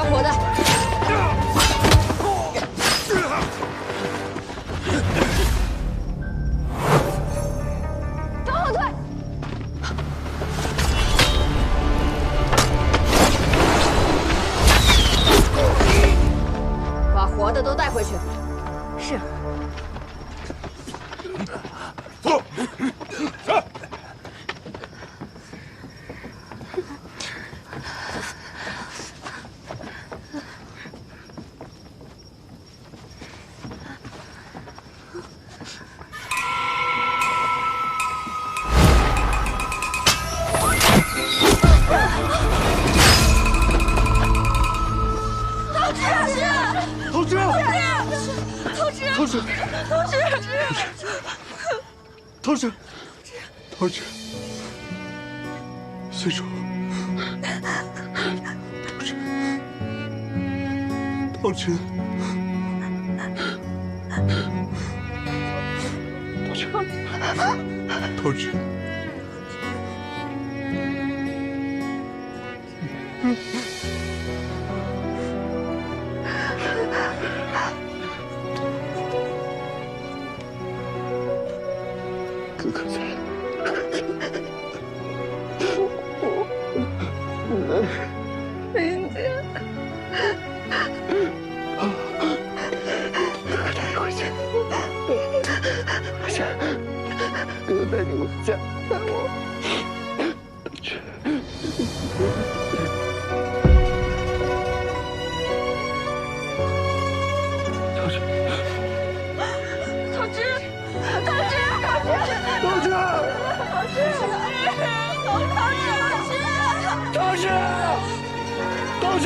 活的。往后退！把活的都带回去。是。走。同志，随主。同志，同志。哥哥在。林姐，哥哥带你回去。回家，哥哥带你回家。带我。去。同志，同志，同志，同志，同志，同志。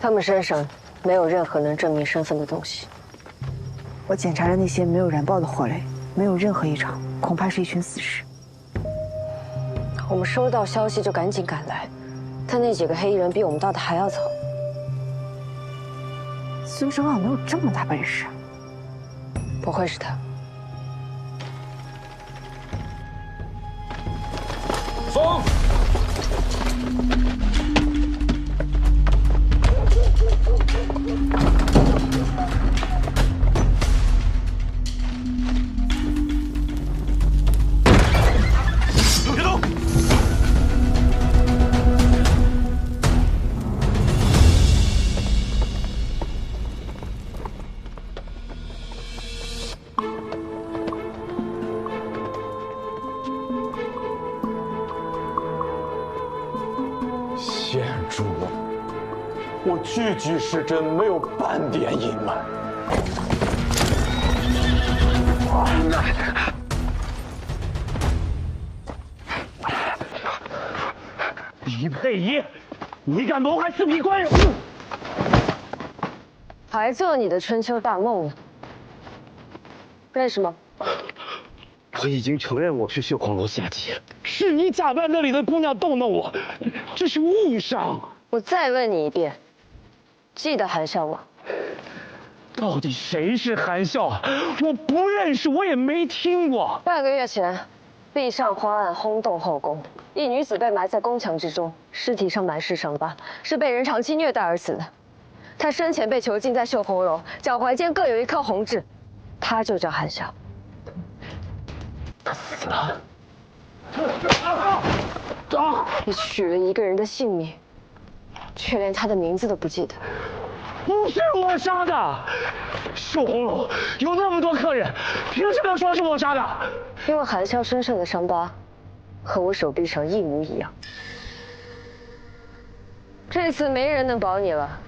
他们身上没有任何能证明身份的东西。我检查了那些没有燃爆的火雷，没有任何异常，恐怕是一群死尸。我们收到消息就赶紧赶来，但那几个黑衣人比我们到的还要早。孙生傲能有这么大本事？不会是他。风。县主，我句句是真，没有半点隐瞒。李佩仪，你敢谋害四品官人！还做你的春秋大梦呢？认识吗？我已经承认我是绣红楼下级了，是你假扮那里的姑娘逗弄我，这是误伤。我再问你一遍，记得韩笑吗？到底谁是韩笑？我不认识，我也没听过。半个月前，壁上花案轰动后宫，一女子被埋在宫墙之中，尸体上满是伤疤，是被人长期虐待而死的。她生前被囚禁在绣红楼，脚踝间各有一颗红痣，她就叫韩笑。他死了。你取了一个人的性命，却连他的名字都不记得。不是我杀的，绣红楼有那么多客人，凭什么说是我杀的？因为韩笑身上的伤疤和我手臂上一模一样。这次没人能保你了。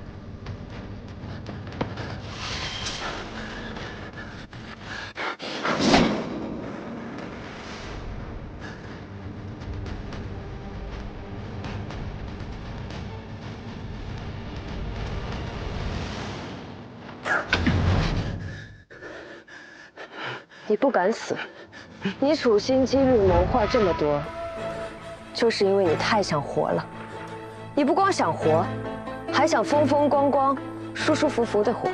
你不敢死，你处心积虑谋划这么多，就是因为你太想活了。你不光想活，还想风风光光、舒舒服服的活。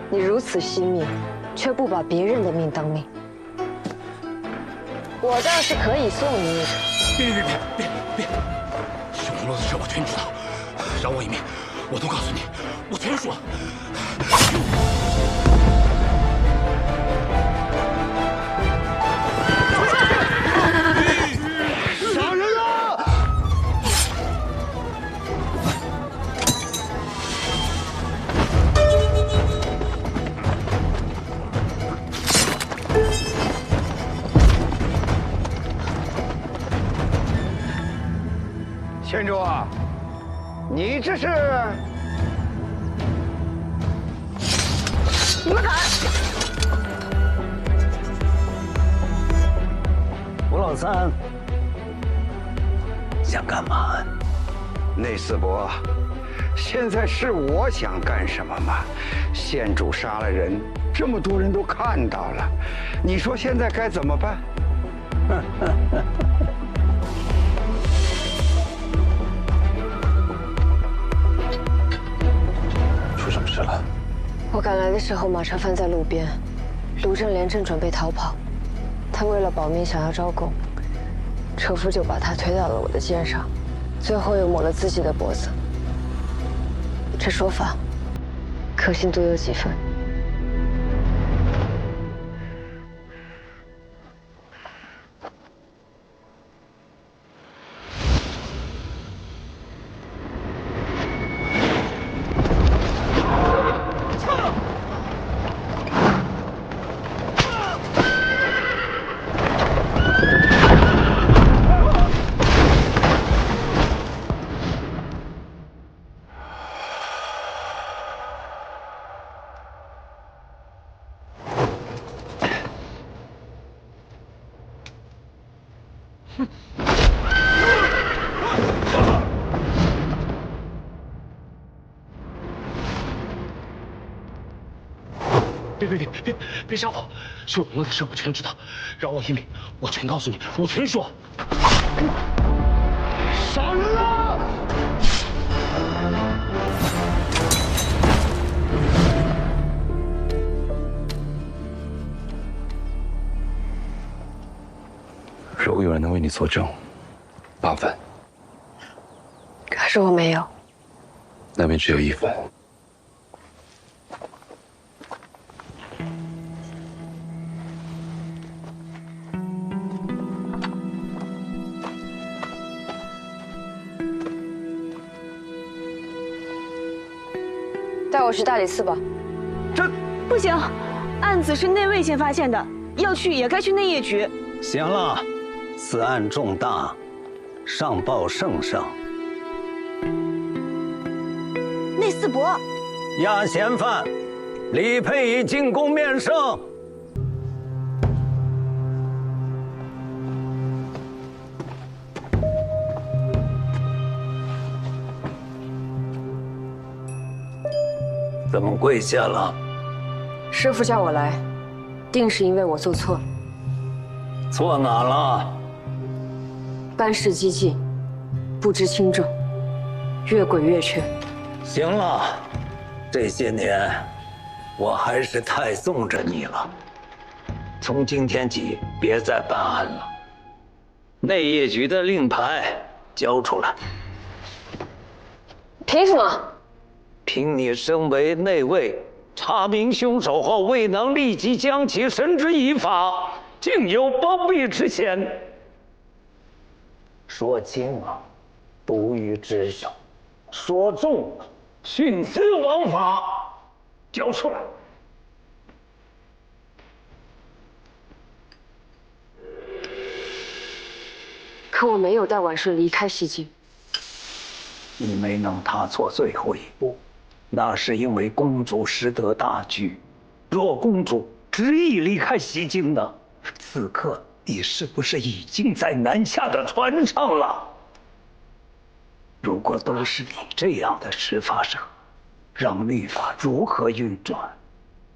你如此惜命，却不把别人的命当命。我倒是可以送你一程。别！血红楼的事我全知道，饶我一命，我都告诉你，我全说。杀人了！县主啊，你这是？你们敢！吴老三想干嘛？内四伯，现在是我想干什么吗？县主杀了人，这么多人都看到了，你说现在该怎么办？出什么事了？我赶来的时候，马车翻在路边，卢正廉正准备逃跑，他为了保命想要招供，车夫就把他推到了我的肩上，最后又抹了自己的脖子。这说法可信度有几分？别杀我！血红楼的事我全知道，饶我一命，我全告诉你，我全说。杀人了！如果有人能为你作证，8分，可是我没有。那边只有1分。带我去大理寺吧。这不行，案子是内卫先发现的，要去也该去内业局。行了，此案重大，上报圣上。内四伯，押嫌犯李佩仪进宫面圣。怎么跪下了？师父叫我来，定是因为我做错了。错哪了？办事激进，不知轻重，越滚越缺。行了，这些年我还是太纵着你了。从今天起，别再办案了。内业局的令牌交出来。凭什么？凭你身为内卫，查明凶手后未能立即将其绳之以法，竟有包庇之嫌。说轻了，不予知晓；说重了，徇私枉法。交出来！可我没有带婉顺离开西京。你没能踏错最后一步，那是因为公主识得大局。若公主执意离开西京呢？此刻你是不是已经在南下的船上了？如果都是你这样的执法者，让律法如何运转？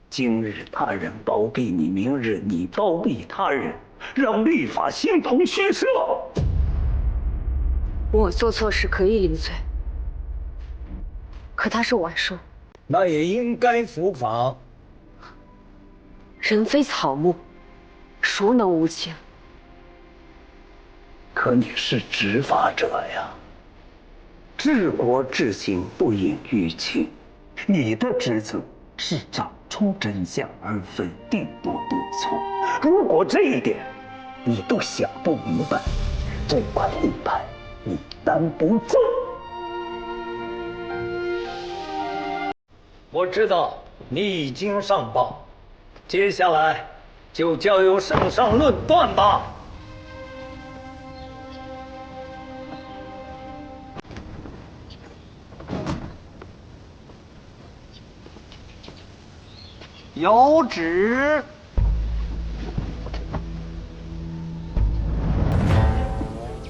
今日他人包庇你，明日你包庇他人，让律法形同虚设。我做错事可以离罪，可他是晚叔，那也应该伏法。人非草木，孰能无情？可你是执法者呀，治国治刑不引欲情，你的职责是找出真相而分定夺对错。如果这一点你都想不明白，这块立牌你担不住。我知道你已经上报，接下来就交由圣上论断吧。有旨。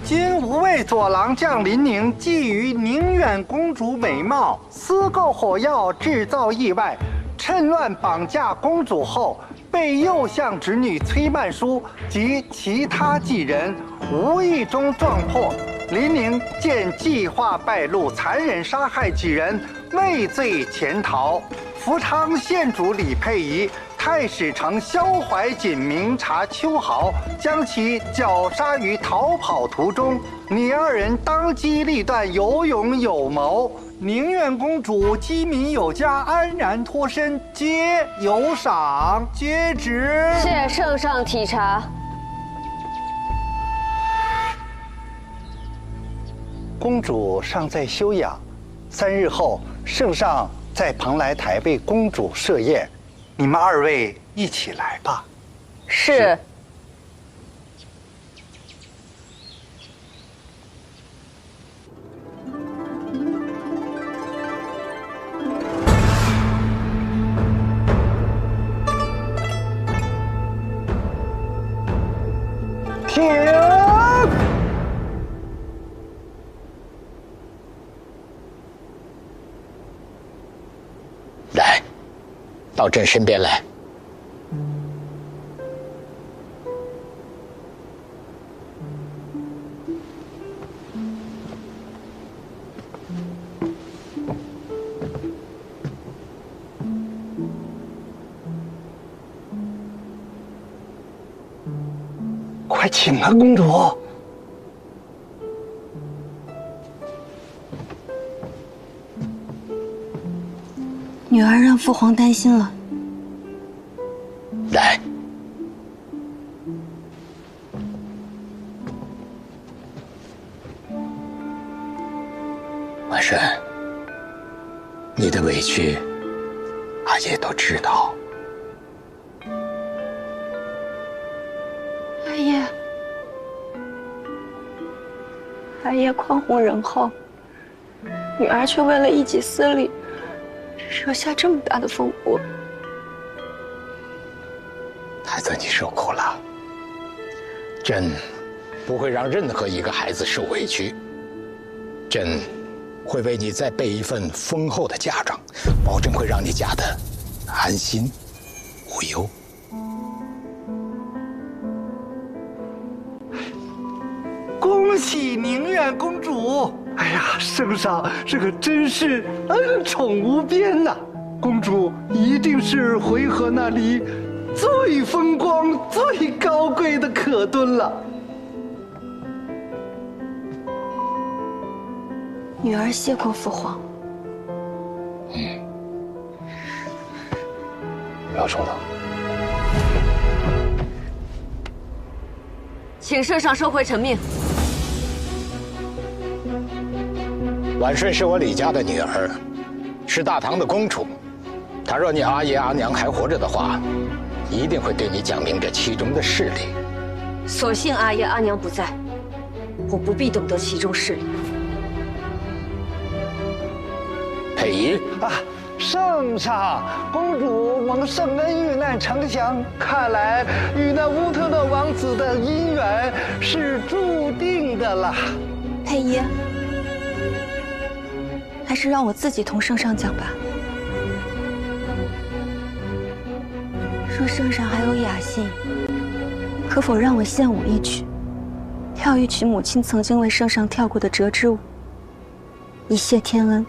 今无畏左郎将林宁觊觎宁远公主美貌，私购火药制造意外，趁乱绑架公主后，被右相侄女崔曼淑及其他继人无意中撞破。林宁见计划败露，残忍杀害几人，畏罪潜逃。福昌县主李佩仪、太史丞萧怀瑾明察秋毫，将其绞杀于逃跑途中。你二人当机立断，有勇有谋。宁远公主积民有加，安然脱身，皆有赏，接旨。谢圣上体察。公主尚在休养，3日后圣上在蓬莱台为公主设宴，你们二位一起来吧。是。停！来，到朕身边来。快请啊，公主。女儿让父皇担心了。来，婉顺，你的委屈，阿爷都知道。阿爷宽宏仁厚，女儿却为了一己私利，惹下这么大的风波。孩子，你受苦了。朕不会让任何一个孩子受委屈，朕会为你再备一份丰厚的嫁妆，保证会让你嫁得安心无忧。恭喜宁远公主！哎呀，圣上这可真是恩宠无边呐！公主一定是回纥那里最风光、最高贵的可敦了。女儿谢过父皇。不要冲动。请圣上收回臣命。婉顺是我李家的女儿，是大唐的公主。她若你阿爷阿娘还活着的话，一定会对你讲明这其中的事理。所幸阿爷阿娘不在，我不必懂得其中事理。佩仪啊，圣上，公主蒙圣恩遇难成祥，看来与那乌特勒王子的姻缘是注定的了。佩仪，还是让我自己同圣上讲吧。若圣上还有雅兴，可否让我献舞一曲，跳一曲母亲曾经为圣上跳过的折枝舞，以谢天恩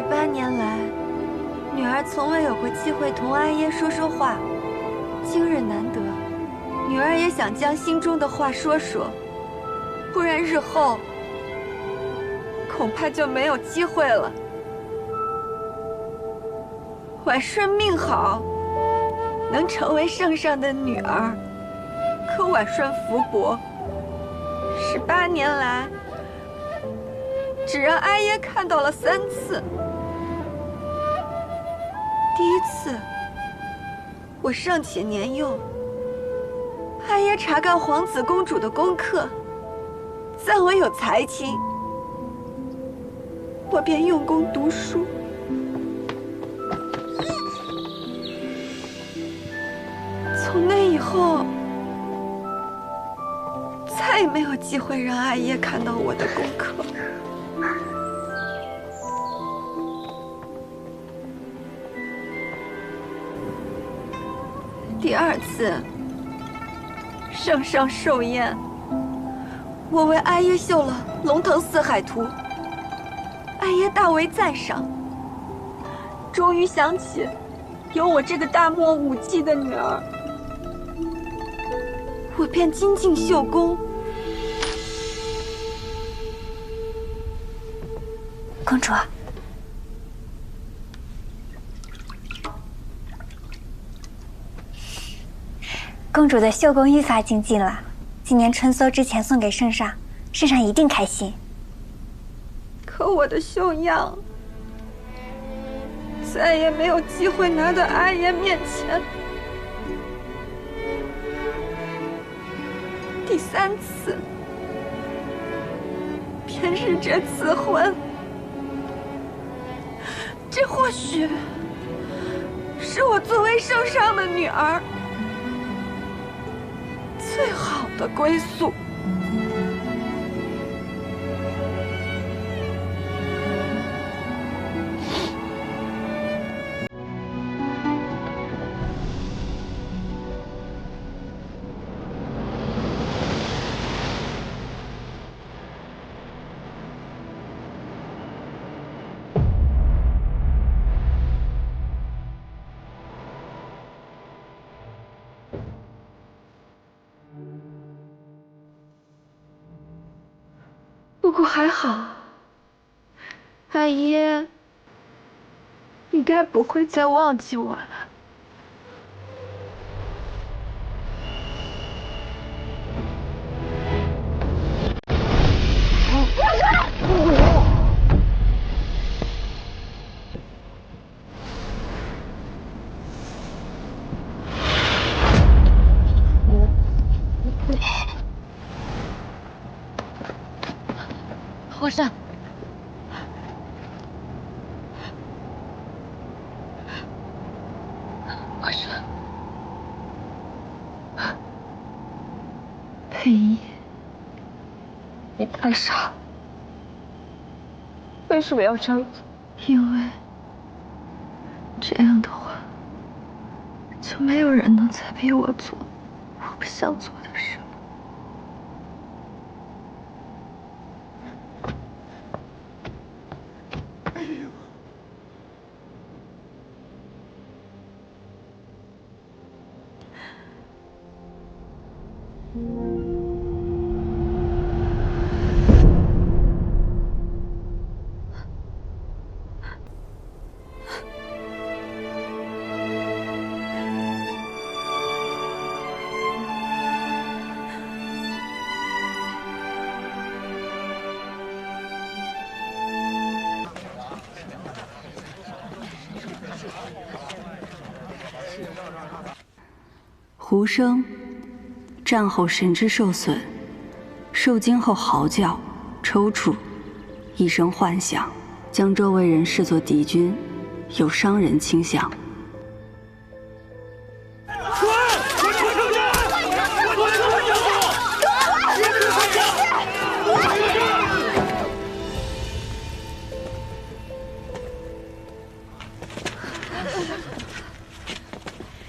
？18年来，女儿从未有过机会同阿耶说说话，今日难得，女儿也想将心中的话说说，不然日后恐怕就没有机会了。婉顺命好，能成为圣上的女儿，可婉顺福薄，18年来，只让阿耶看到了3次。第一次，我尚且年幼，阿耶查看皇子公主的功课，赞我有才情，我便用功读书。从那以后，再也没有机会让阿耶看到我的功课。第2次，圣上寿宴，我为阿耶绣了《龙腾四海图》，阿耶大为赞赏。终于想起有我这个大漠舞姬的女儿，我便精进绣功。公主，公主的绣工愈发精进了，今年春搜之前送给圣上，圣上一定开心。可我的绣样，再也没有机会拿到阿爷面前。第3次，便是这次婚。这或许是我作为圣上的女儿最好的归宿。不过还好，阿爷应该不会再忘记我了。皇上，我说，佩仪，你太傻了。为什么要这样做？因为这样的话，就没有人能再逼我做我不想做的事了。胡生，战后神志受损，受惊后嚎叫、抽搐，一生幻想，将周围人视作敌军，有伤人倾向。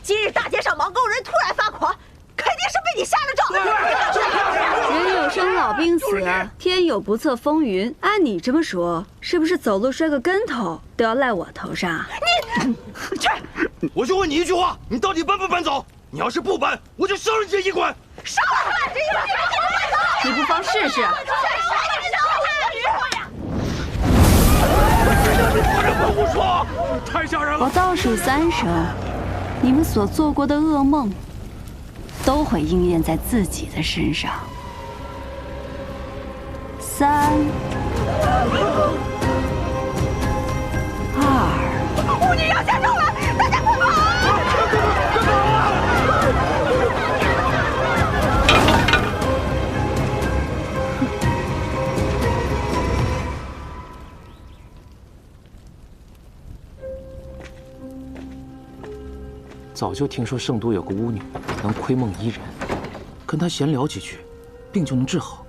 今日大街上盲沟人突然发狂，肯定是被你下了咒。人有生老病死，天有不测风云。按你这么说，是不是走路摔个跟头都要赖我头上？你去！我就问你一句话，你到底搬不搬走？你要是不搬，我就烧了你这衣柜！烧了这衣柜！你不妨试试。胡说！太吓人了！我倒数3声。你们所做过的噩梦，都会应验在自己的身上。3、2，巫女要下咒了，大家快跑！早就听说圣都有个巫女能窥梦医人，跟她闲聊几句，病就能治好。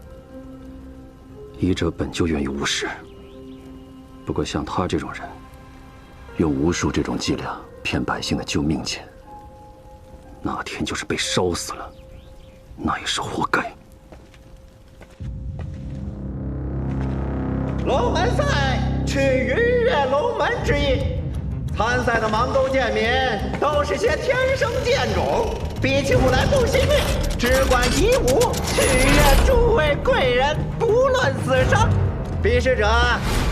医者本就源于巫师，不过像他这种人，用巫术这种伎俩骗百姓的救命钱，哪天就是被烧死了，那也是活该。龙门赛取鱼跃龙门之意。参赛的盲沟贱民都是些天生贱种，比起无来不惜命，只管以武取悦诸位贵人，不论死生。比试者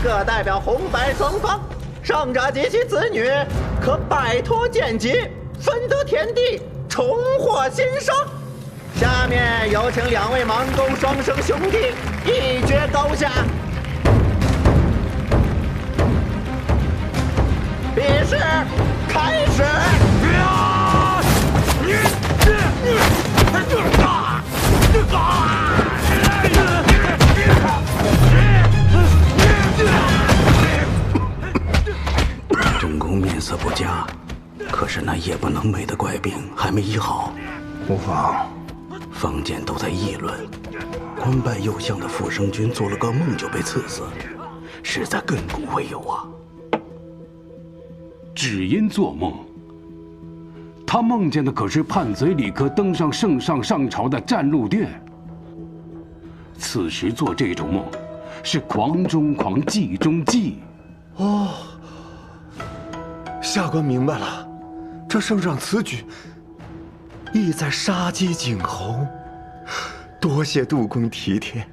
各代表红白双方，胜者及其子女可摆脱贱疾，分得田地，重获新生。下面有请2位盲沟双生兄弟一决高下。比试开始！正宫面色不佳，可是那夜不能寐的怪病还没医好。无妨。坊间都在议论，官拜右相的傅生君做了个梦就被赐死，实在亘古未有啊。只因做梦，他梦见的可是叛贼李克登上圣上上朝的战鹿殿。此时做这种梦，是狂中狂，忌中忌。哦，下官明白了，这圣上此举，意在杀鸡儆猴。多谢杜公体贴。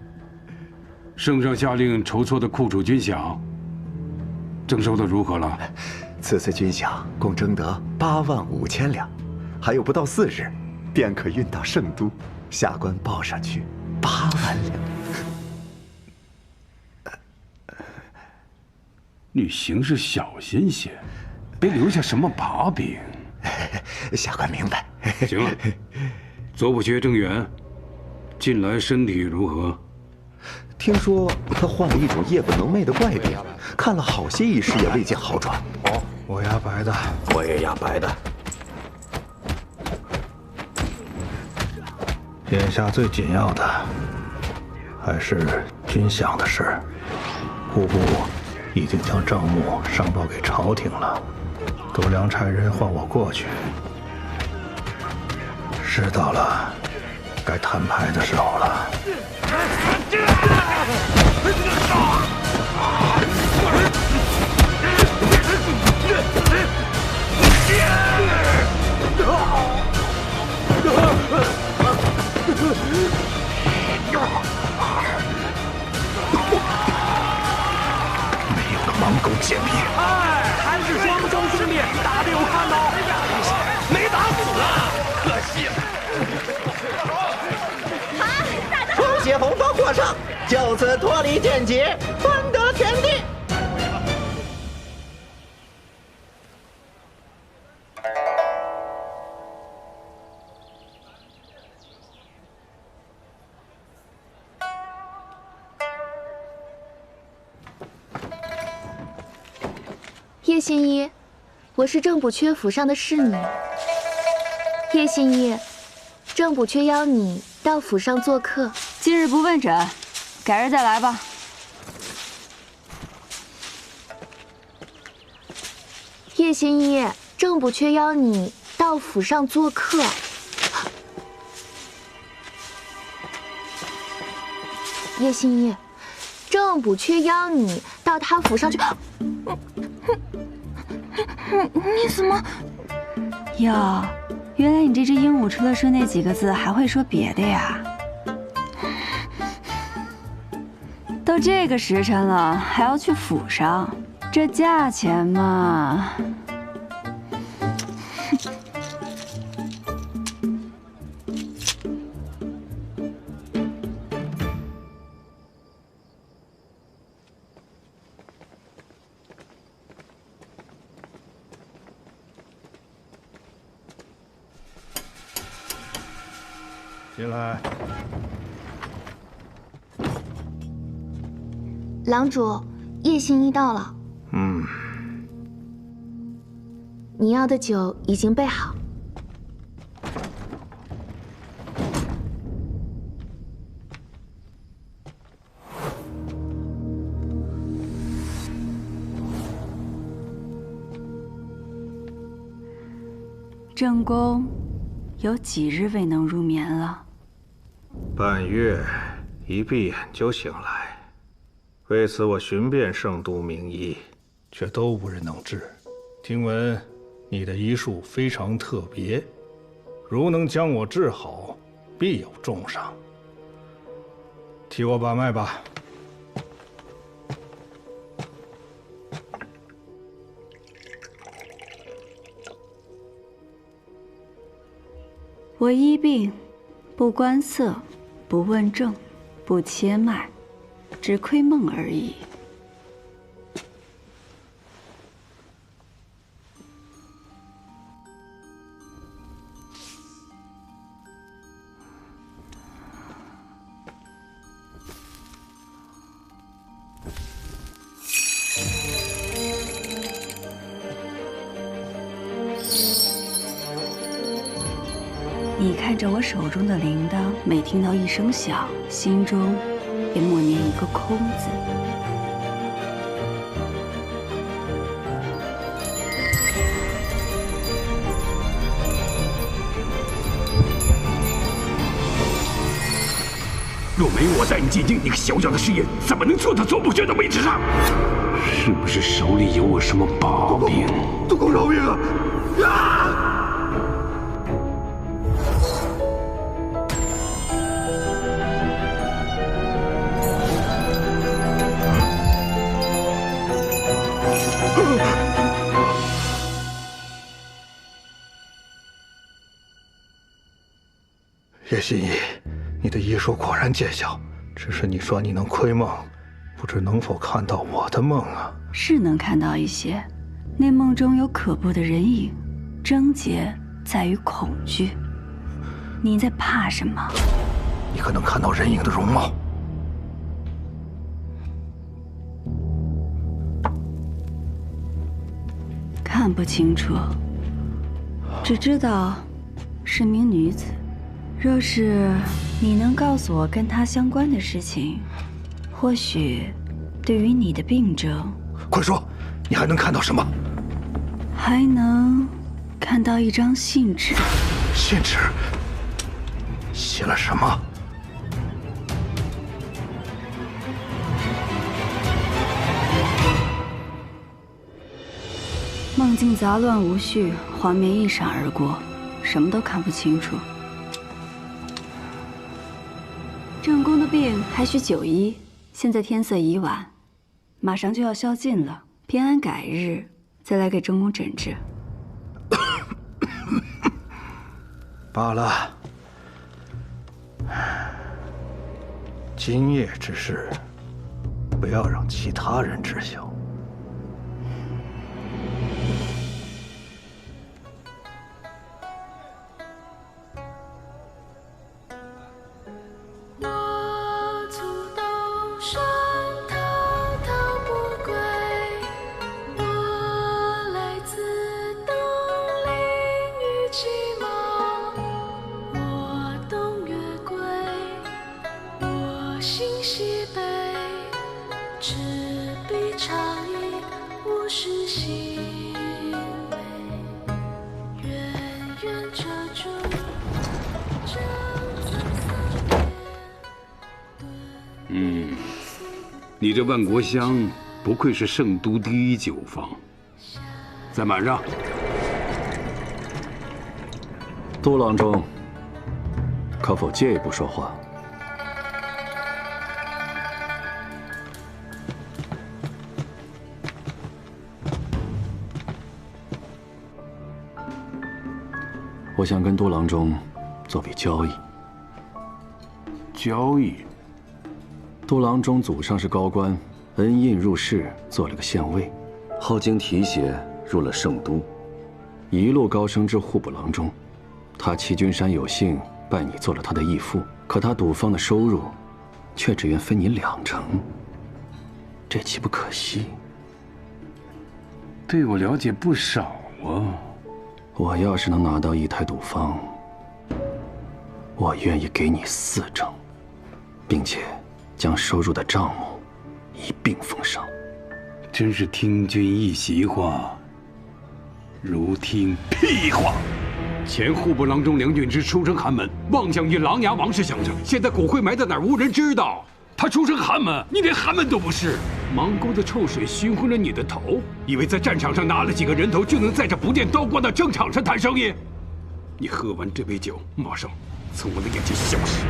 圣上下令筹措的库储军饷，征收的如何了？此次军饷共征得85000两，还有不到4日，便可运到圣都。下官报上去8万两。你行事小心些，别留下什么把柄。下官明白。行了，左补阙郑远近来身体如何？听说他患了一种夜不能寐的怪病，看了好些医师也未见好转。我压白的，我也压白的。眼下最紧要的还是军饷的事。户部已经将账目上报给朝廷了，度量差人唤我过去。是到了该摊牌的时候了。没有个盲狗贱婢！哎，还是双生兄弟打的有看头，没打死啊，可惜了。风邪风风过上，就此脱离剑劫，分得天地。叶新一，我是郑补阙府上的侍女。叶新一，郑补阙邀你到府上做客。今日不问诊，改日再来吧。叶新一，郑补阙邀你到府上做客。叶新一，郑补阙邀你到他府上去。你怎么？哟，原来你这只鹦鹉除了说那几个字，还会说别的呀？都这个时辰了，还要去府上，这价钱嘛……进来。郎主，叶新一到了。你要的酒已经备好。正宫有几日未能入眠了？半月，一闭眼就醒来。为此，我寻遍圣都名医，却都无人能治。听闻你的医术非常特别，如能将我治好，必有重赏。替我把脉吧。我医病，不观色，不问症，不切脉，只窥梦而已。你看着我手中的铃铛，每听到一声响，心中便默念一个空字。若没有我带你进京，你个小小的试验，怎么能坐到左不阙的位置上？是不是手里有我什么把柄？督公饶命啊！啊！叶心怡，你的医术果然见效，只是你说你能窥梦，不知能否看到我的梦啊？是能看到一些，那梦中有可怖的人影，症结在于恐惧。你在怕什么？你可能看到人影的容貌。看不清楚，只知道是名女子，若是你能告诉我跟他相关的事情，或许对于你的病症，快说，你还能看到什么？还能看到一张信纸。信纸写了什么？梦境杂乱无序，画面一闪而过，什么都看不清楚。正宫的病还需久医，现在天色已晚，马上就要宵禁了。偏安改日再来给正宫诊治。罢了，今夜之事，不要让其他人知晓。你这万国香不愧是圣都第一酒坊，再满上。都郎中，可否借一步说话？我想跟都郎中做笔交易。交易？都郎中祖上是高官，恩印入仕，做了个县尉，后经提携入了圣都，一路高升至户部郎中。他齐君山有幸拜你做了他的义父，可他赌坊的收入，却只愿分你2成，这岂不可惜？对我了解不少啊。我要是能拿到一台赌坊，我愿意给你4成，并且将收入的账目一并奉上。真是听君一席话，如听屁话。前户部郎中梁俊之出身寒门，妄想与琅琊王氏相争，现在骨灰埋在哪儿无人知道。他出身寒门，你连寒门都不是。芒沟的臭水熏昏了你的头，以为在战场上拿了几个人头就能在这不见刀光的争场上谈生意？你喝完这杯酒，马上从我的眼前消失。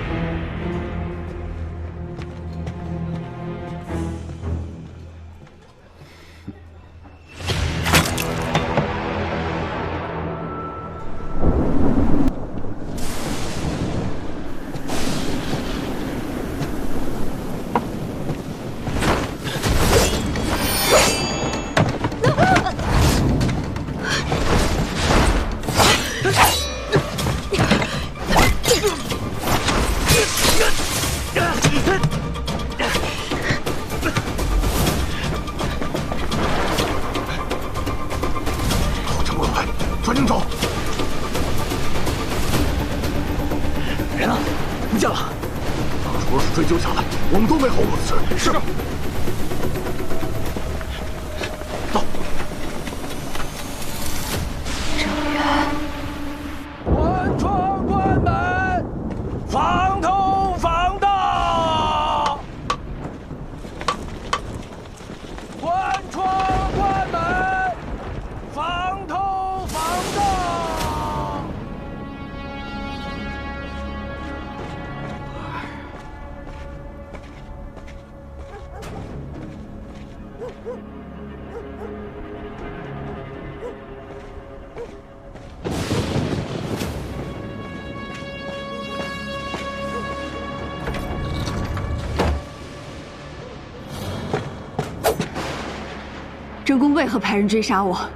正宫为何派人追杀我？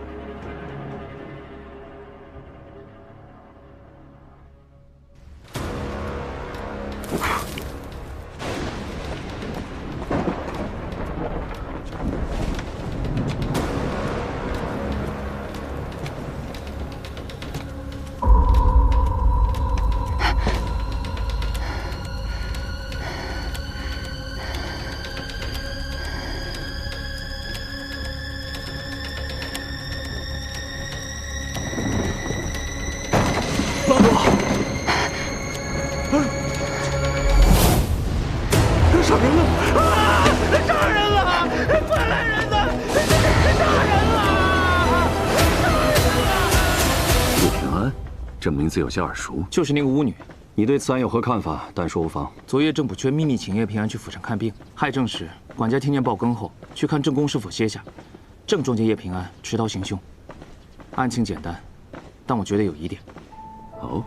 这名字有些耳熟。就是那个巫女。你对此案有何看法？但说无妨。昨夜郑补缺秘密请叶平安去府上看病，害症时，管家听见爆更后，去看郑公是否歇下，正撞见叶平安持刀行凶。案情简单，但我觉得有疑点。哦，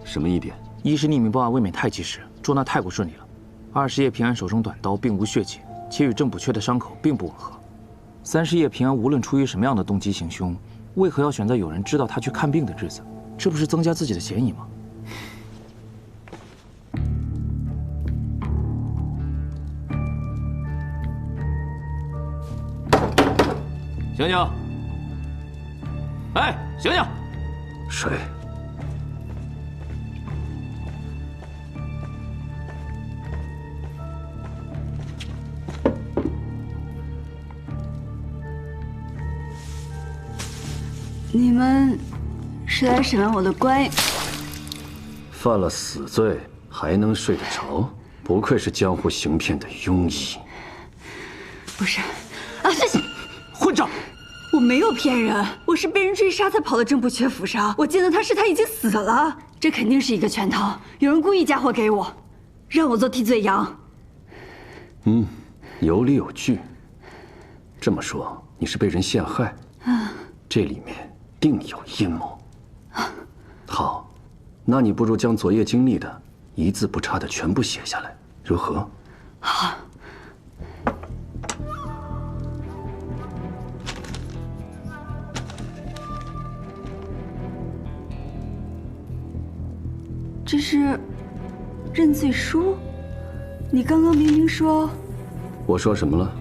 什么疑点？一是匿名报案未免太及时，捉拿太过顺利了；二是叶平安手中短刀并无血迹，且与郑补缺的伤口并不吻合；三是叶平安无论出于什么样的动机行凶，为何要选在有人知道他去看病的日子？这不是增加自己的嫌疑吗？醒醒！哎，醒醒！谁？你们是来审问我的官爷？犯了死罪还能睡得着？不愧是江湖行骗的庸医。不是，啊，这是混账！我没有骗人，我是被人追杀才跑到郑补缺府上。我见到他时，他已经死了。这肯定是一个圈套，有人故意嫁祸给我，让我做替罪羊。有理有据。这么说，你是被人陷害？这里面定有阴谋。好，那你不如将昨夜经历的一字不差的全部写下来，如何？好。这是认罪书？你刚刚明明说……我说什么了？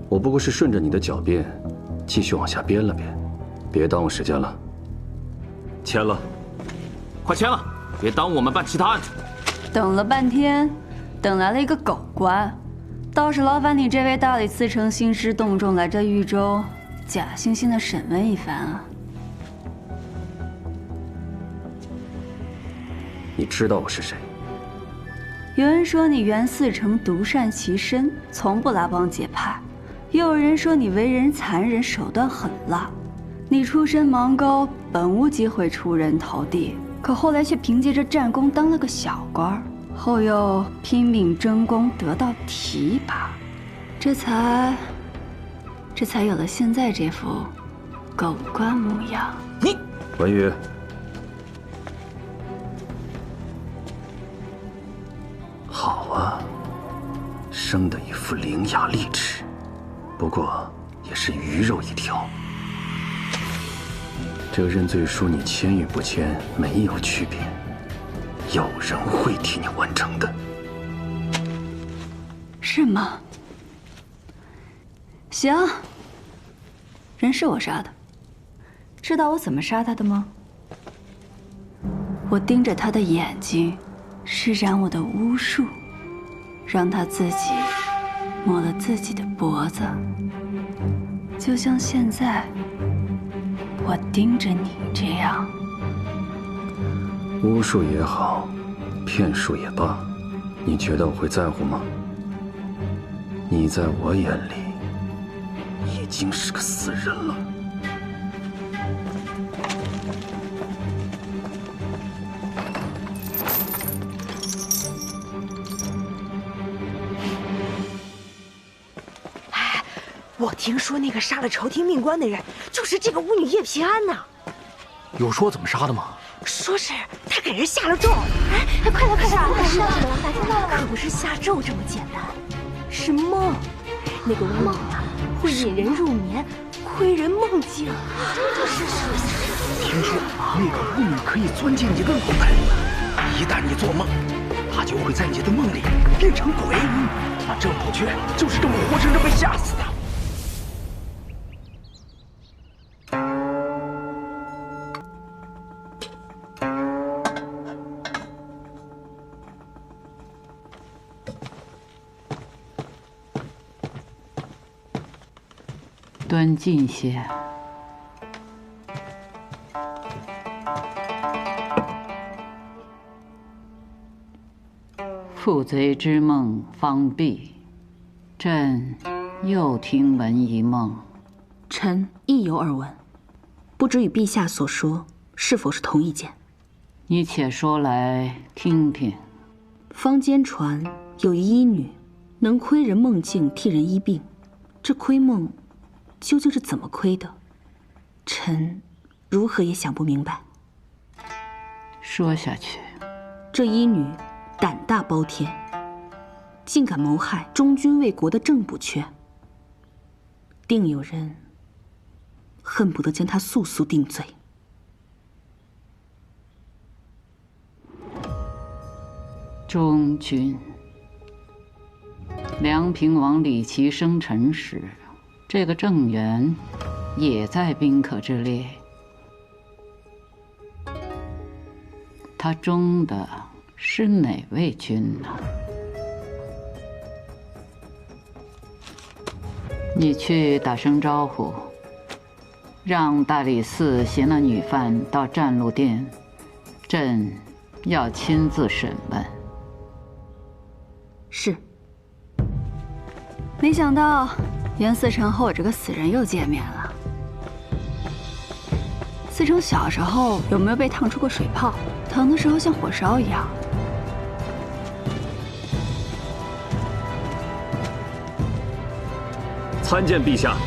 我不过是顺着你的狡辩，继续往下编了编，别耽误时间了。签了，快签了，别耽误我们办其他案子。等了半天，等来了一个狗官，倒是劳烦你这位大理寺丞兴师动众来这豫州，假惺惺的审问一番啊。你知道我是谁？有人说你袁嗣成独善其身，从不拉帮结派；又有人说你为人残忍，手段狠辣。你出身芒高，本无机会出人头地，可后来却凭借着战功当了个小官，后又拼命争功得到提拔，这才有了现在这副狗官模样。你文宇。好啊，生的一副伶牙俐齿，不过也是鱼肉一条。这个认罪书你签与不签没有区别，有人会替你完成的。是吗？行，人是我杀的，知道我怎么杀他的吗？我盯着他的眼睛，施展我的巫术，让他自己摸了自己的脖子，就像现在我盯着你这样。巫术也好，骗术也罢，你觉得我会在乎吗？你在我眼里已经是个死人了。我听说那个杀了朝廷命官的人，就是这个巫女叶平安呐。有说怎么杀的吗？说是他给人下了咒。哎，快来快来！大听到了吗？大听到了吗？可不是下咒这么简单，是梦。那个巫女啊，会引人入眠，窥人梦境。听说那个巫女可以钻进你的脑袋，一旦你做梦，她就会在你的梦里变成鬼。那郑补缺就是这么活生生被吓死的。端近些。负贼之梦方毕，朕又听闻一梦。臣亦有耳闻，不知与陛下所说是否是同一件？你且说来听听。坊间传有一医女，能窥人梦境，替人医病。这窥梦究竟是怎么窥的？臣如何也想不明白。说下去。这医女胆大包天，竟敢谋害忠君为国的郑补阙，定有人恨不得将她速速定罪。忠君，梁平王李琦生辰时，这个郑源也在宾客之列。他忠的是哪位君呢？你去打声招呼，让大理寺携那女犯到占路殿，朕要亲自审问。是。没想到袁思成和我这个死人又见面了。思成小时候有没有被烫出过水泡？疼的时候像火烧一样。参见陛下。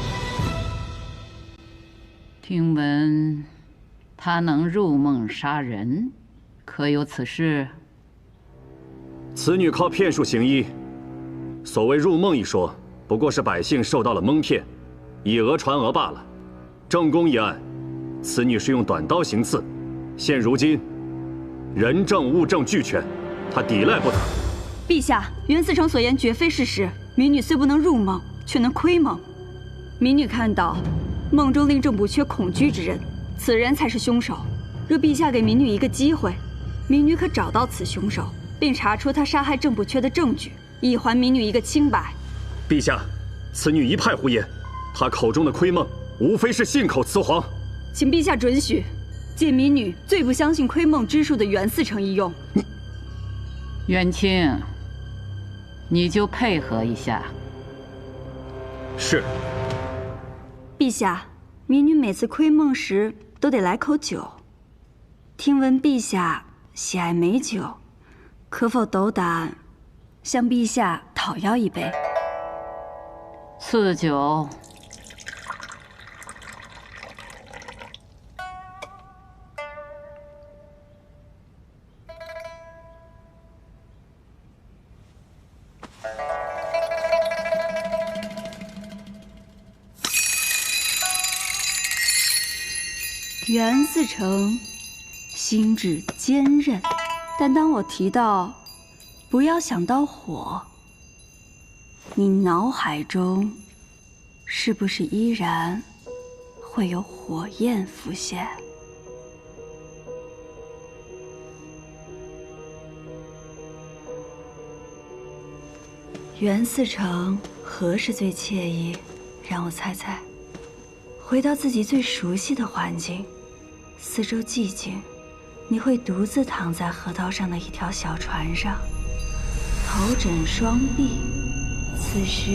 听闻他能入梦杀人，可有此事？此女靠骗术行医，所谓入梦一说，不过是百姓受到了蒙骗，以讹传讹罢了。正宫一案，此女是用短刀行刺，现如今人证物证俱全，她抵赖不得。陛下，袁思成所言绝非事实。民女虽不能入梦，却能窥梦。民女看到梦中令郑补阙恐惧之人，此人才是凶手。若陛下给民女一个机会，民女可找到此凶手，并查出他杀害郑补阙的证据，以还民女一个清白。陛下，此女一派胡言，她口中的窥梦，无非是信口雌黄。请陛下准许，借民女最不相信窥梦之术的袁思成一用。元清，你就配合一下。是。陛下，民女每次窥梦时都得来口酒。听闻陛下喜爱美酒，可否斗胆向陛下讨要一杯？赐酒。袁思成心智坚韧，但当我提到不要想到火，你脑海中是不是依然会有火焰浮现？袁思成何时最惬意？让我猜猜。回到自己最熟悉的环境，四周寂静，你会独自躺在河道上的一条小船上，头枕双臂，此时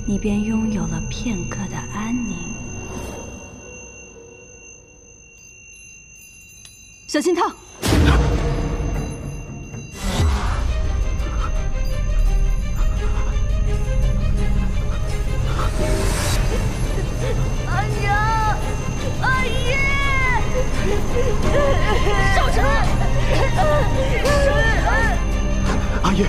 你便拥有了片刻的安宁。小心烫！少晨，阿爷，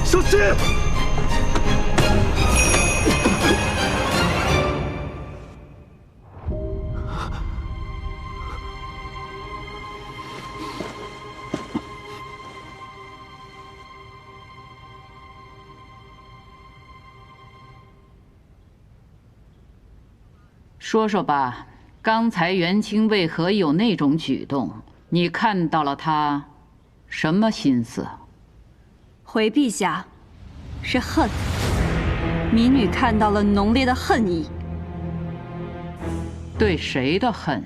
小心！说说吧，刚才元清为何有那种举动？你看到了他什么心思？回陛下，是恨。民女看到了浓烈的恨意。对谁的恨？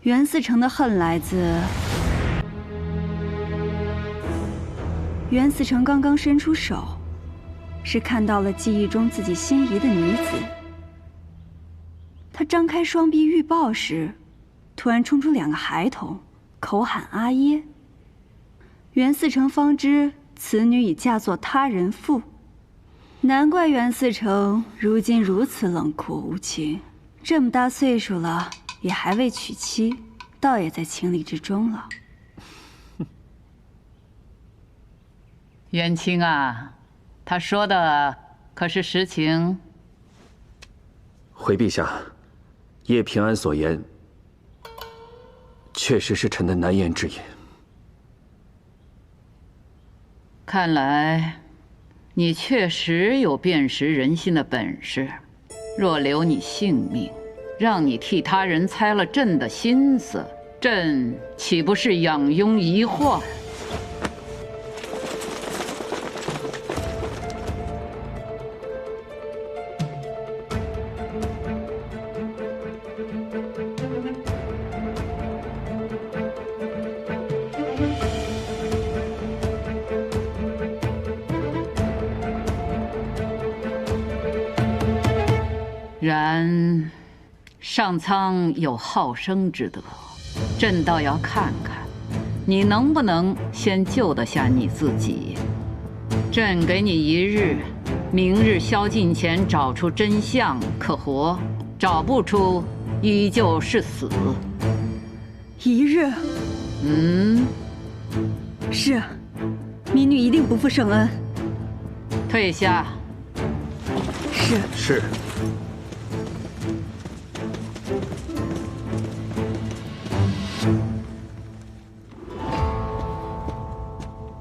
袁思成的恨来自袁思成刚刚伸出手，是看到了记忆中自己心仪的女子。他张开双臂欲抱时，突然冲出2个孩童，口喊阿耶。袁思成方知此女已嫁作他人妇，难怪袁思成如今如此冷酷无情。这么大岁数了，也还未娶妻，倒也在情理之中了。元清啊，他说的可是实情？回陛下，叶平安所言，确实是臣的难言之隐。看来，你确实有辨识人心的本事。若留你性命，让你替他人猜了朕的心思，朕岂不是养庸遗患？然上苍有好生之德，朕倒要看看你能不能先救得下你自己。朕给你1日，明日宵禁前找出真相，可活；找不出，依旧是死。1日？是，民女一定不负圣恩。退下。是。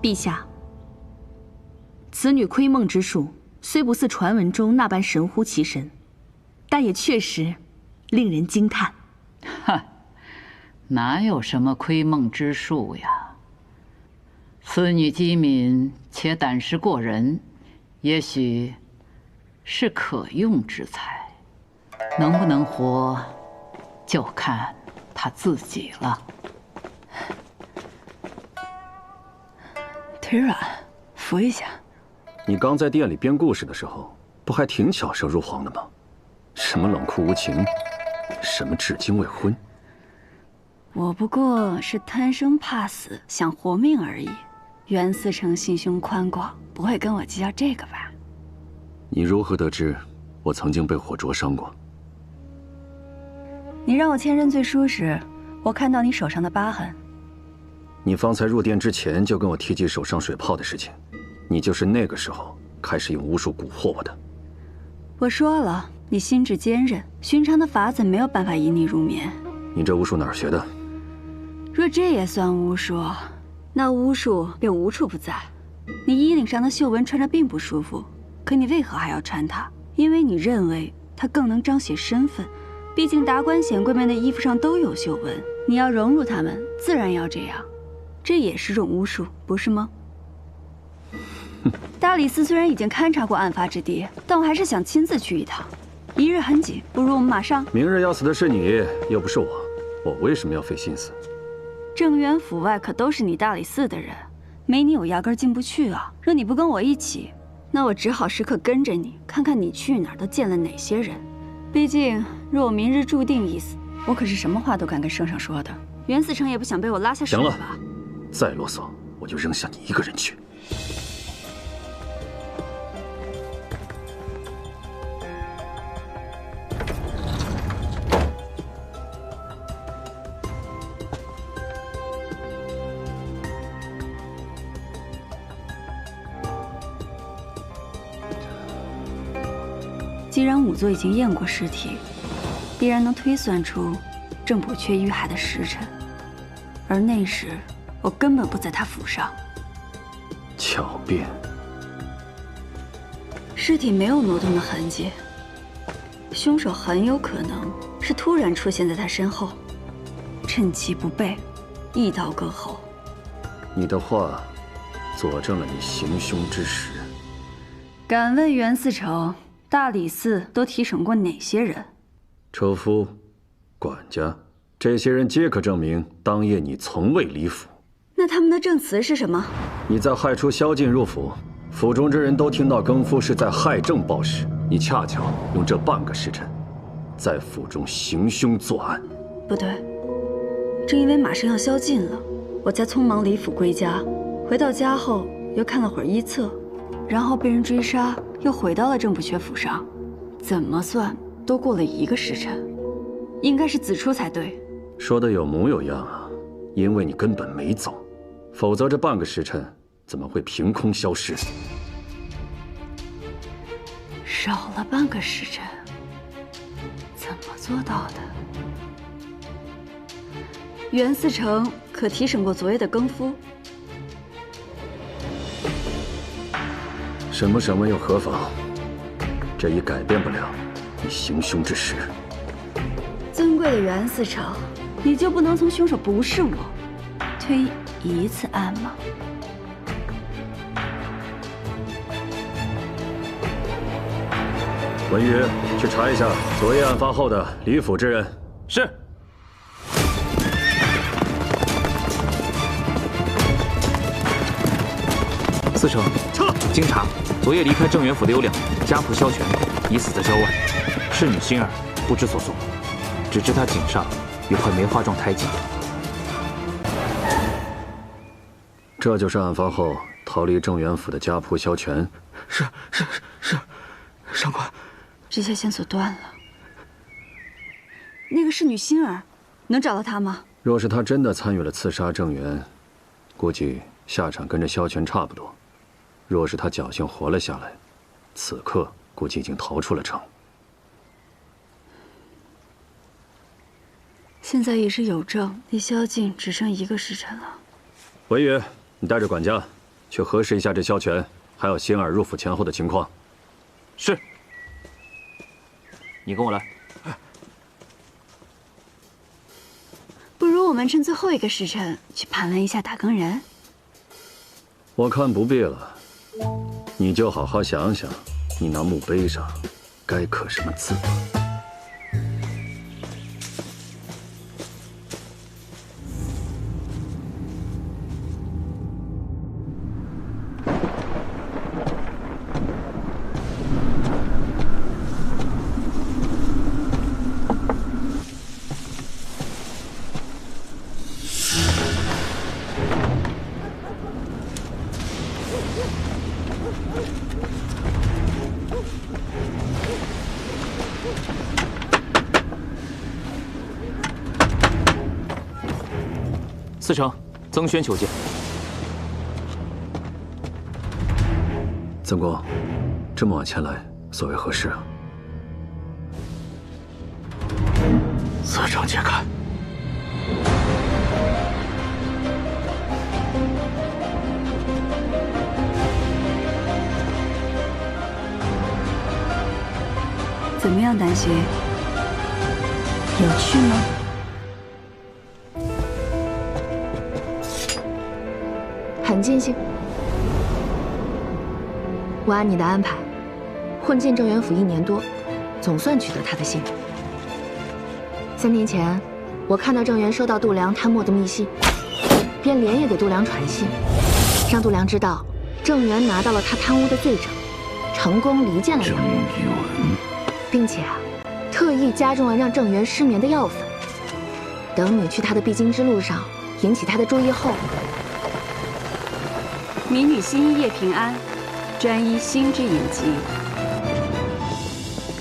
陛下，此女窥梦之术虽不似传闻中那般神乎其神，但也确实令人惊叹。哼，哪有什么窥梦之术呀？此女机敏且胆识过人，也许是可用之才。能不能活，就看她自己了。腿软，扶一下。你刚在店里编故事的时候，不还挺巧舌如簧的吗？什么冷酷无情，什么至今未婚。我不过是贪生怕死，想活命而已。袁思成心胸宽广，不会跟我计较这个吧？你如何得知我曾经被火灼伤过？你让我签认罪书时，我看到你手上的疤痕。你方才入殿之前就跟我提及手上水泡的事情，你就是那个时候开始用巫术蛊惑我的。我说了，你心智坚韧，寻常的法子没有办法引你入眠。你这巫术哪儿学的？若这也算巫术，那巫术便无处不在。你衣领上的绣纹穿着并不舒服，可你为何还要穿它？因为你认为它更能彰显身份。毕竟达官显贵们的衣服上都有绣纹，你要融入他们，自然要这样。这也是种巫术，不是吗？大理寺虽然已经勘察过案发之地，但我还是想亲自去一趟。1日很紧，不如我们马上。明日要死的是你，又不是我，我为什么要费心思？正渊府外可都是你大理寺的人，没你我压根进不去啊。若你不跟我一起，那我只好时刻跟着你，看看你去哪儿都见了哪些人。毕竟若我明日注定一死，我可是什么话都敢跟圣上说的。袁思成也不想被我拉下手吧？行了，再啰嗦我就扔下你一个人去。既然仵作已经验过尸体，必然能推算出郑补阙遇害的时辰，而那时我根本不在他府上。巧辩。尸体没有挪动的痕迹，凶手很有可能是突然出现在他身后，趁其不备，一刀割喉。你的话佐证了你行凶之时。敢问袁思成，大理寺都提审过哪些人？车夫、管家、这些人皆可证明，当夜你从未离府。那他们的证词是什么？你在害出宵禁入府，府中之人都听到更夫是在害朕报时，你恰巧用这半个时辰，在府中行凶作案。不对，正因为马上要宵禁了，我才匆忙离府归家。回到家后又看了会儿医册，然后被人追杀，又回到了郑不缺府上。怎么算都过了1个时辰，应该是子初才对。说的有模有样啊，因为你根本没走，否则这半个时辰怎么会凭空消失？少了半个时辰，怎么做到的？袁嗣成可提审过昨夜的更夫？审不审问又何妨？这已改变不了你行凶之时。尊贵的袁嗣成，你就不能从凶手不是我推1次案吗？文宇，去查一下昨夜案发后的离府之人。是。司城，撤！经查，昨夜离开郑元府的有2人，家仆萧全已死在郊外，侍女心儿不知所踪，只知她颈上有块梅花状胎记。这就是案发后逃离郑元府的家仆萧全。是，上官。这些线索断了。那个侍女心儿，能找到她吗？若是她真的参与了刺杀郑元，估计下场跟这萧全差不多。若是他侥幸活了下来，此刻估计已经逃出了城。现在已是有证，离宵禁只剩1个时辰了。文宇，你带着管家去核实一下这萧全还有心儿入府前后的情况。是。你跟我来。不如我们趁最后1个时辰去盘问一下打更人。我看不必了。你就好好想想，你那墓碑上该刻什么字吧。司城，曾轩求见。曾公，这么晚前来，所为何事啊？司城且看。怎么样，丹心？有趣吗？很尽兴。我按你的安排，混进郑元府1年多，总算取得他的信任。3年前，我看到郑元收到度量贪墨的密信，便连夜给度量传信，让度量知道郑元拿到了他贪污的罪证，成功离间了郑元，并且特意加重了让郑元失眠的药粉。等你去他的必经之路上引起他的注意后，民女心一夜平安，专医心之隐疾，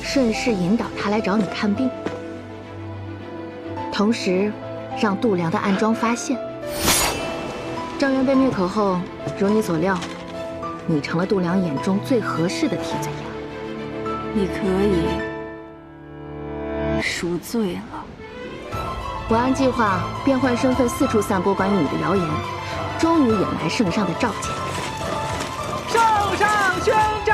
顺势引导他来找你看病，同时让度量的暗桩发现。郑元被灭口后，如你所料，你成了度量眼中最合适的替罪羊。你可以赎罪了。我按计划变换身份四处散播关于你的谣言，终于引来圣上的召见。圣上宣召！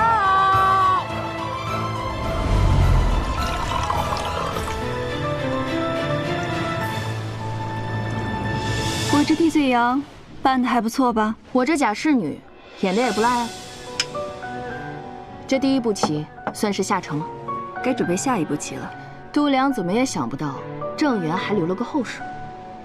我这替罪羊办得还不错吧？我这假侍女演的也不赖啊。这第1步棋算是下成了，该准备下一步棋了。度量怎么也想不到，郑源还留了个后手，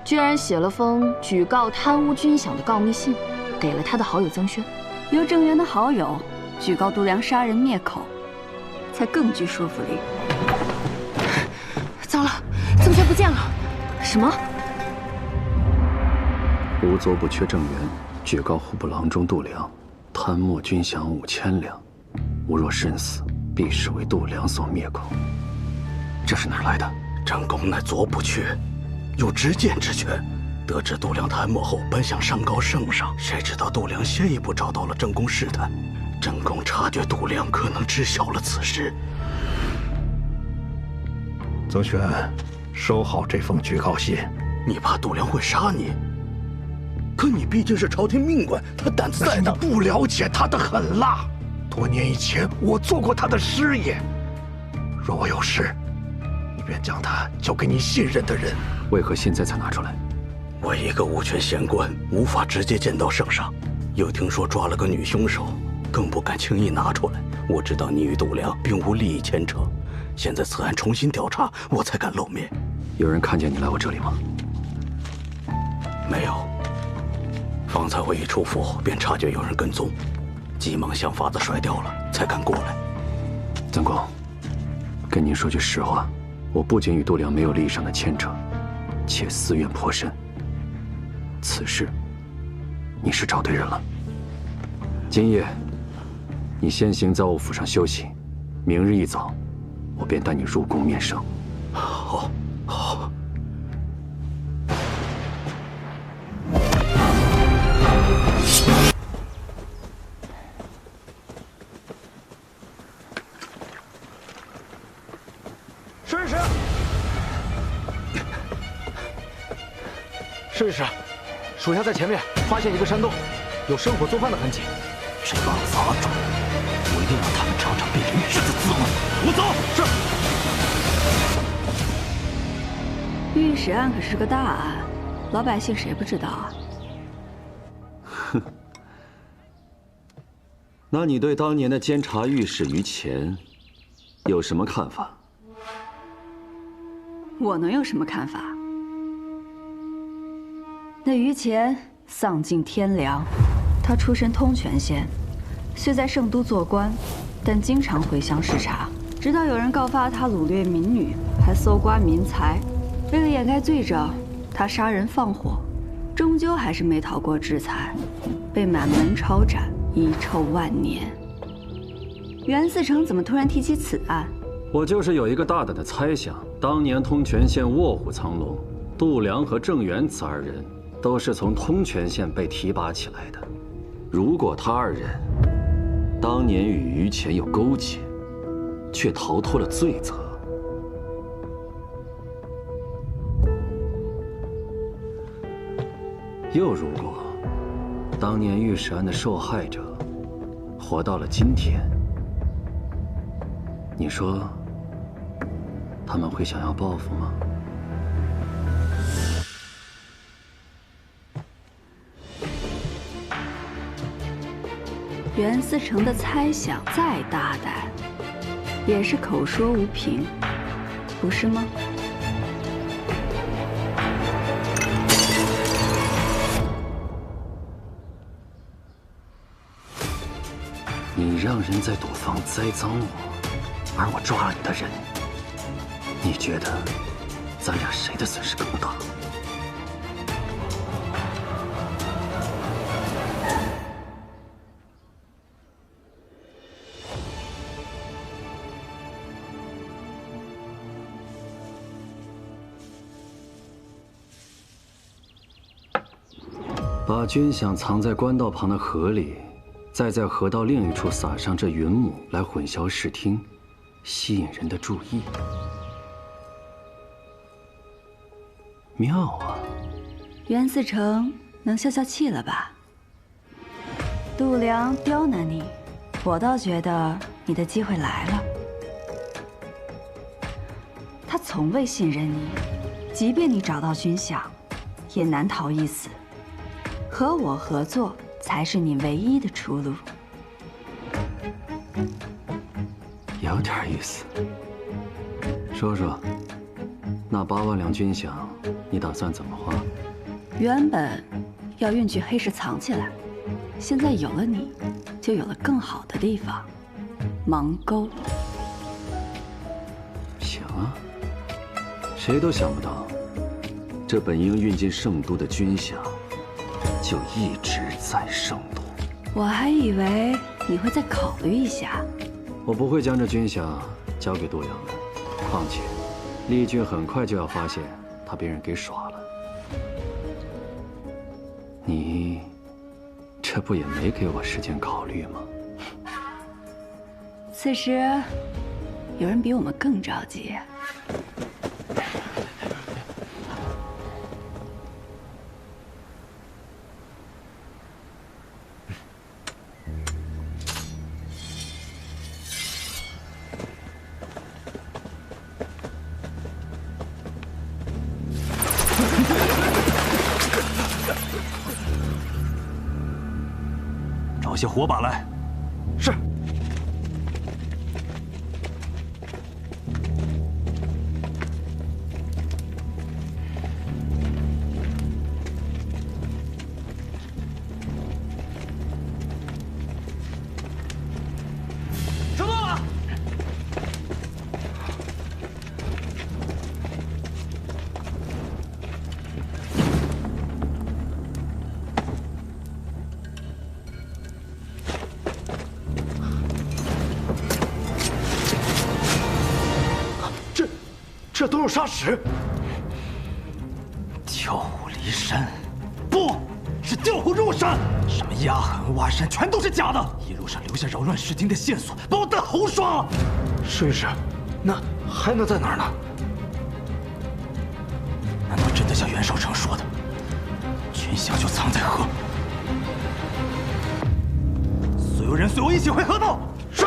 居然写了封举告贪污军饷的告密信，给了他的好友曾轩。由郑源的好友举告度量杀人灭口，才更具说服力。糟了，曾轩不见了！什么？无所不缺郑源举告户部郎中度量贪没军饷5000两，吾若身死，必视为度量所灭口。这是哪儿来的？郑公乃左不缺，有执剑之权。得知度量贪墨后，本想上告圣上，谁知道度量先一步找到了郑公试探。郑公察觉度量可能知晓了此事。曾轩，收好这封举告信。你怕度量会杀你？可你毕竟是朝廷命官，他胆子再大。你不了解他的狠辣。多年以前，我做过他的师爷。若我有事，你便将他交给你信任的人。为何现在才拿出来？我一个无权县官，无法直接见到圣上。又听说抓了个女凶手，更不敢轻易拿出来。我知道你与度量并无利益牵扯，现在此案重新调查，我才敢露面。有人看见你来我这里吗？没有。方才我一出府，便察觉有人跟踪，急忙想法子甩掉了，才敢过来。曾公，跟您说句实话，我不仅与度量没有利益上的牵扯，且私怨颇深。此事，你是找对人了。今夜，你先行在我府上休息，明日一早，我便带你入宫面圣。好，好。顺使，顺使，属下在前面发现一个山洞，有生火做饭的痕迹。这帮杂种，我一定让他们尝尝被凌迟的滋味。我走。是。御史案可是个大案，老百姓谁不知道啊？哼。那你对当年的监察御史于乾有什么看法？我能有什么看法？那于乾丧尽天良，他出身通泉县，虽在圣都做官，但经常回乡视察。直到有人告发他掳掠民女，还搜刮民财。为了掩盖罪证，他杀人放火，终究还是没逃过制裁，被满门抄斩，遗臭万年。袁嗣成怎么突然提起此案？我就是有一个大胆的猜想，当年通泉县卧虎藏龙，度量和郑源此二人都是从通泉县被提拔起来的。如果他二人当年与于乾有勾结，却逃脱了罪责，又如果当年御史案的受害者活到了今天，你说他们会想要报复吗？袁嗣成的猜想再大胆，也是口说无凭，不是吗？你让人在赌坊栽赃我，而我抓了你的人，你觉得咱俩谁的损失更大？把军饷藏在官道旁的河里，再在河道另一处撒上这云母来混淆视听，吸引人的注意。妙啊！袁嗣成能消消气了吧？度量刁难你，我倒觉得你的机会来了。他从未信任你，即便你找到军饷，也难逃一死。和我合作才是你唯一的出路。有点意思，说说。那8万两军饷，你打算怎么花？原本要运去黑市藏起来，现在有了你，就有了更好的地方——芒沟。行啊，谁都想不到，这本应运进圣都的军饷，就一直在圣都。我还以为你会再考虑一下。我不会将这军饷交给杜阳的，况且，丽君很快就要发现他被人给耍了。你，这不也没给我时间考虑吗？此时，有人比我们更着急。找些火把来。是。收到了。这都有沙石。调虎离山，不是调虎入山。什么压痕、挖山，全都是假的。一路上留下扰乱视听的线索，把我当猴耍。试一试，那还能在哪儿呢？难道真的像袁绍成说的，军饷就藏在河？所有人随我一起回河道。是。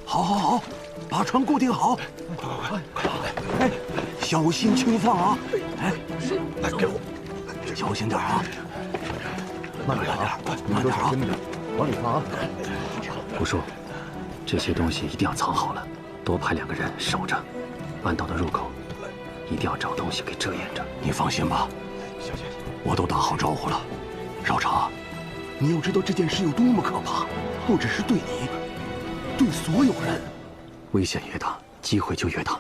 好，把船固定好，快！哎，小心轻放啊！哎，给我，小心点啊！慢点，慢点啊！往里放啊！胡叔，这些东西一定要藏好了，多派2个人守着，弯道的入口一定要找东西给遮掩着。你放心吧，我都打好招呼了。少成，你要知道这件事有多么可怕，不只是对你。对所有人，危险越大，机会就越大。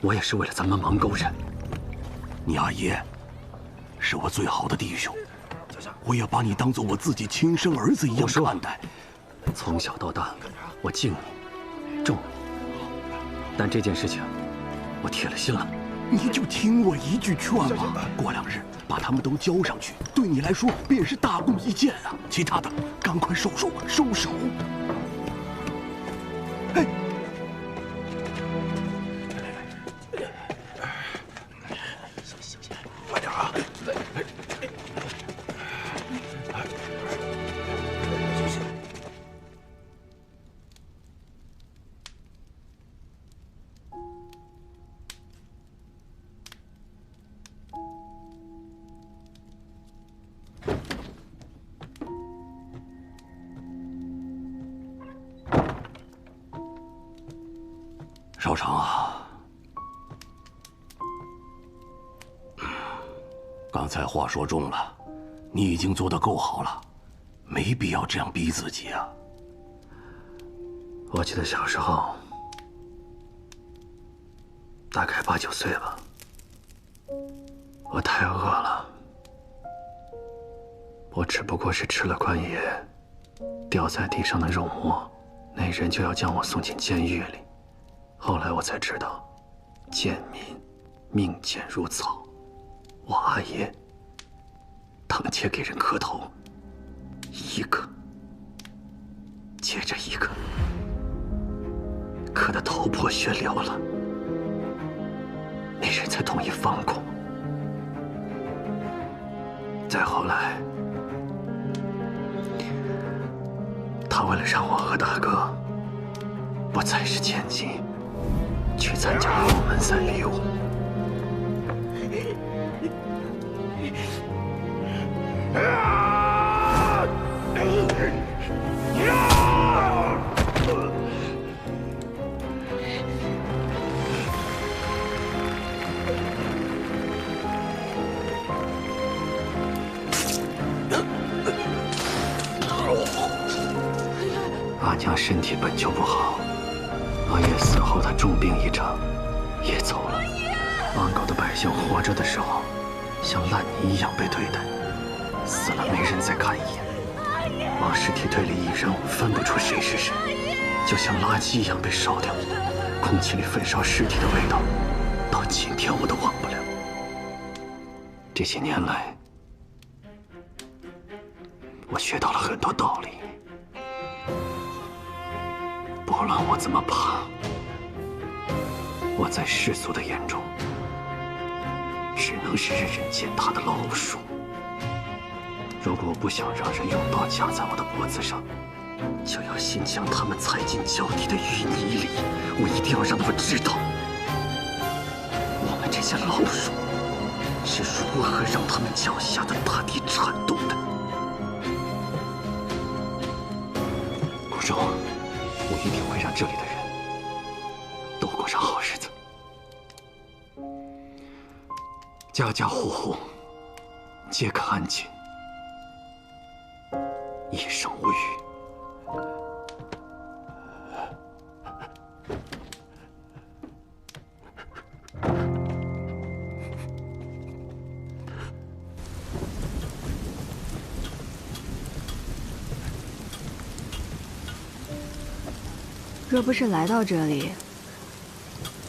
我也是为了咱们芒沟人。你阿爷是我最好的弟兄，我也把你当做我自己亲生儿子一样看待。从小到大，我敬你，重你，但这件事情，我铁了心了。你就听我一句劝嘛，过2日把他们都交上去，对你来说便是大功一件啊。其他的，赶快收手。哎，慢点啊！少成啊，刚才话说重了，你已经做得够好了，没必要这样逼自己啊。我记得小时候，大概8、9岁吧，我太饿了，我只不过是吃了关爷掉在地上的肉末，那人就要将我送进监狱里。后来我才知道，贱民命贱如草，我阿爷当街给人磕头，一个接着一个，磕得头破血流了，那人才同意放过。再后来，他为了让我和大哥不再是千金，去参加龙门赛比武。娘身体本就不好，阿爷死后她重病一场，也走了。安狗的百姓活着的时候，像烂泥一样被对待，死了没人再看一眼。把尸体堆里一扔，分不出谁是谁，就像垃圾一样被烧掉。空气里焚烧尸体的味道，到今天我都忘不了。这些年来，我学到了很多道理。不论我怎么爬，我在世俗的眼中，只能是人人践踏的老鼠。如果我不想让人用刀架在我的脖子上，就要先将他们踩进脚底的淤泥里。我一定要让他们知道，我们这些老鼠是如何让他们脚下的大地颤动的。顾州，我一定会让这里的人都过上好日子，家家户户皆可安寝，一生无虞。若不是来到这里，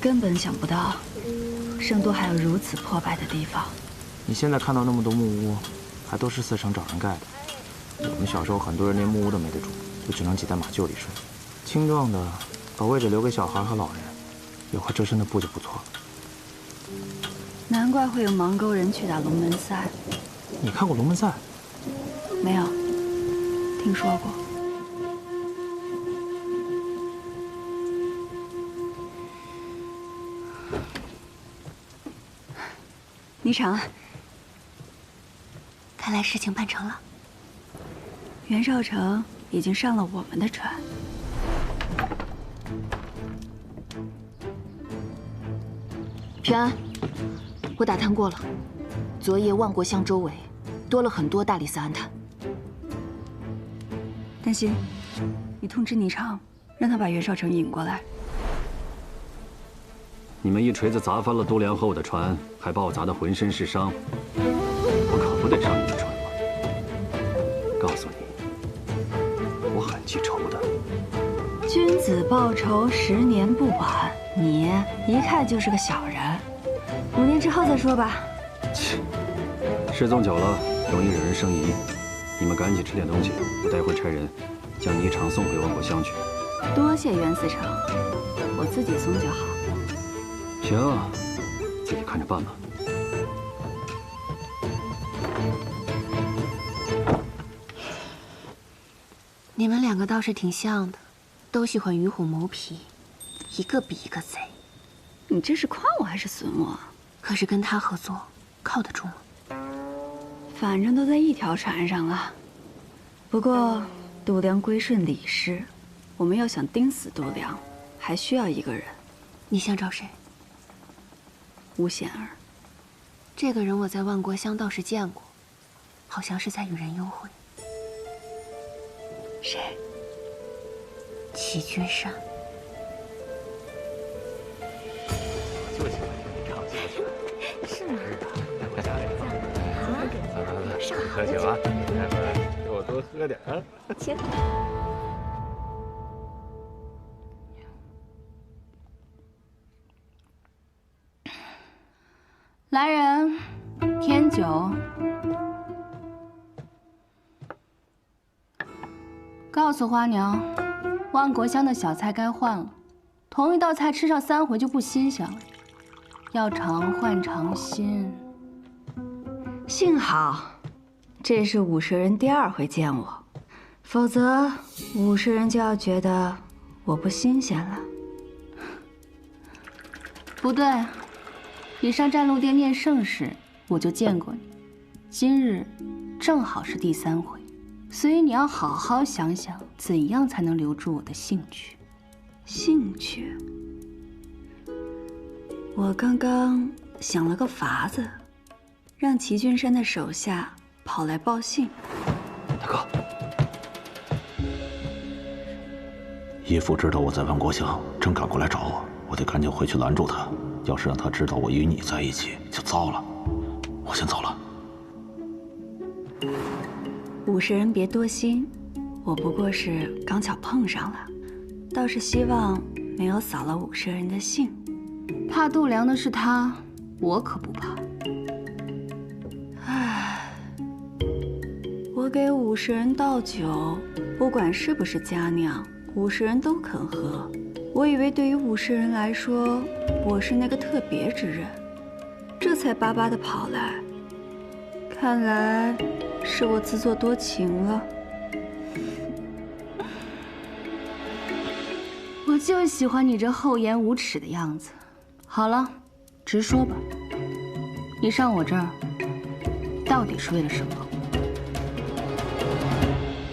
根本想不到圣都还有如此破败的地方。你现在看到那么多木屋，还都是四省找人盖的。我们小时候很多人连木屋都没得住，就只能挤在马厩里睡。青壮的把位置留给小孩和老人，有块遮身的布就不错了。难怪会有盲沟人去打龙门赛。你看过龙门赛？没有，听说过。霓裳，看来事情办成了。袁绍成已经上了我们的船。平安，我打探过了，昨夜万国乡周围多了很多大理寺庵探。丹心，你通知霓裳，让他把袁绍成引过来。你们一锤子砸翻了都梁后的船，还把我砸得浑身是伤，我可不得上你的船吗？告诉你，我很记仇的。君子报仇10年不晚，你一看就是个小人。5年之后再说吧。切，失踪久了容易惹人生疑。你们赶紧吃点东西，我待会儿差人将霓裳送回万国乡去。多谢袁司城，我自己送就好。行，自己看着办吧。你们两个倒是挺像的，都喜欢与虎谋皮，一个比一个贼。你这是夸我还是损我？可是跟他合作，靠得住吗？反正都在一条船上了。不过度量归顺李氏，我们要想盯死度量，还需要一个人。你想找谁？吴显儿。这个人我在万国乡倒是见过，好像是在与人幽会。谁？齐君山。就喜欢听你唱，就喜欢。是吗？来我家里。喝酒啊！待会儿给我多喝点啊。请。来人，添酒。告诉花娘，万国香的小菜该换了，同一道菜吃上3回就不新鲜了，要常换常新。幸好，这是武蛇人第2回见我，否则武蛇人就要觉得我不新鲜了。不对。你上战鹿殿念圣时，我就见过你。今日正好是第3回，所以你要好好想想，怎样才能留住我的兴趣。兴趣？我刚刚想了个法子，让齐君山的手下跑来报信。大哥，义父知道我在万国巷，正赶过来找我，我得赶紧回去拦住他。要是让他知道我与你在一起，就糟了。我先走了。50人别多心，我不过是刚巧碰上了，倒是希望没有扫了50人的兴。怕度量的是他，我可不怕。唉，我给50人倒酒，不管是不是佳酿，50人都肯喝。我以为对于50人来说，我是那个特别之人，这才巴巴的跑来。看来是我自作多情了。我就喜欢你这厚颜无耻的样子。好了，直说吧，你上我这儿到底是为了什么？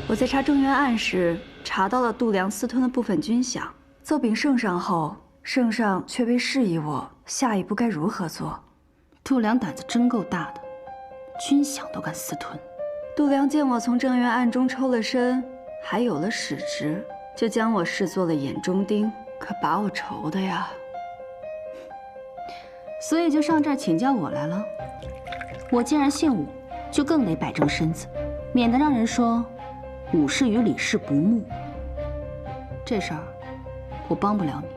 我在查郑渊案时，查到了度量私吞的部分军饷，奏禀圣上后，圣上却未示意我下一步该如何做。度量胆子真够大的，军饷都敢私吞。度量见我从郑渊案中抽了身，还有了使职，就将我视作了眼中钉，可把我愁的呀。所以就上这儿请教我来了。我既然姓武，就更得摆正身子，免得让人说武士与李氏不睦。这事儿我帮不了你。